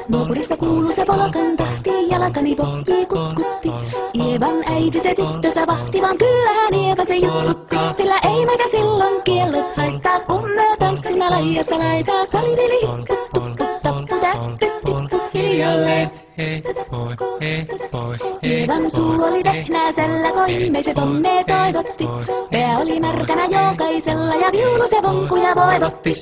Nuopurista kuuluu se polokan tahti, jalkani pohjii kutkutti. Ievan äiti se tyttönsä vahti, vaan kyllähän Ieva se juttutti. Sillä ei meitä silloin kiellot haittaa, kun me tanssimme laidasta laitaa. Salivili hipput, tupput, tapput, äppyt, tipput hiljalleen. Ievan suu oli vehnäisellä, koimme se tonne toivotti. Pää oli märkänä jokaisella ja viulu se vonkuja voivotti.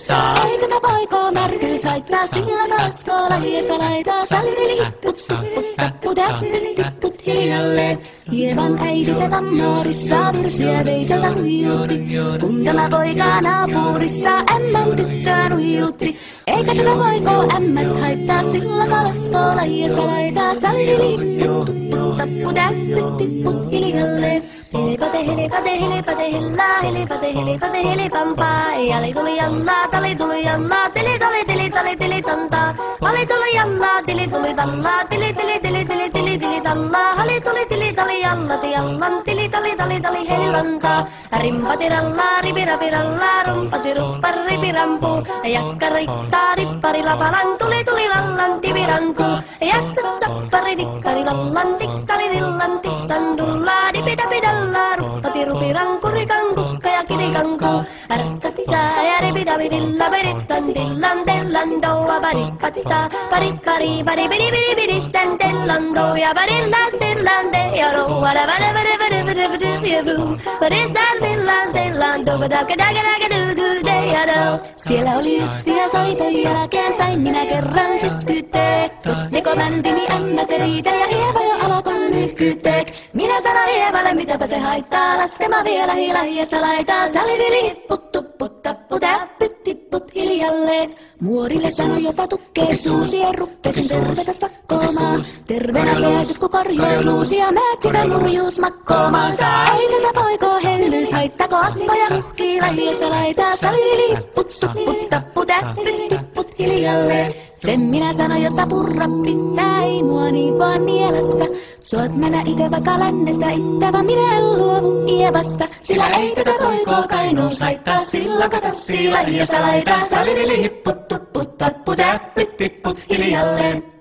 Ei tätä poikoo märkyys haittaa, sillä kaskoo laidasta laitaa. Salivili hipput, tupput, tapput, äppyt, tipput hiljalleen. Ievan äiti se tammoorissa virsiä veiseltä huijutti. Kun tämä poika naapurissa ämmän tyttöä nuijutti. Eikä tätä poikoo ämmät haittaa, sillä kalaskoo laidasta laitaa. Salivili hipput, tupput, tapput, äppyt, tipput hiljalleen. Hilipate, hilipate, hilipate, hillaa, hilipate, hilipate, hilipampaa. Jali tuli jallaa, tali tuli jallaa, tili tali, tili tali, tili tantaa. Pali tuli jallaa, tili tuli tallaa, tili tili tili tili tili tili tallaa. Hali tuli tili tali jallati jallan, tili tali tali tali helirantaa. Rimpati rallaa, ripirapi rallaa, rumpati ruppar ripirampu. Jakka riittaa, rippari lapalan, tuli tuli lallan, tiviranku. Jatsat sappari dikkari lallan, tikkari dillan, tikstandullaa, dipidapidalla. Ruppati rupiranku, rikanku, ja kirikanku. Artsatsa ja ripidapidilla, beritstan dillan, dellan, doa, barikatita. Barikari, baribidi, bidi, bidi, stan, dellan, doa, barillas, dellan, de, yoro, wada, wada, wada, wada, wada, wada, wada, baristan, dillan, dellan, doa, daga, daga, daga, du, du, de, yoro. Siellä oli ystiä soitoja, jälkeen sain minä kerran sytkyteek. Tuttiko mäntini ämmä se riitä ja Ieva jo alkoi nyhkyteek. Minä sanoin Ievalle, mitäpä se haittaa, laskema vielä hilahiesta laitaa. Salivili hipput, tupput, tapput, äppyt, tipput hiljalleen. Muorille sanoi jopa tukkee suusia, ruppesin tervetä stakkoomaan. Terveenä pääsit kun korjailuusia, määt sitä nurjuus makkoomaan. Ei tätä poikoo hellyys haittako, akkoja muhkii lahiesta laitaa. Salivili hipput, tupput, tapput, äppyt, tipput hiljalleen. Sen minä sanoin, jotta purra pitää, ei mua niin vaan nielasta. Soot mennä ite vaikka lännestä itse, vaan minä en luovu Ievasta. Sillä ei tätä poikoo kainuus haittaa, sillä katassi lahiesta laitaa. Salivili hipput, tupput, tapput, äppyt, tipput hiljalleen.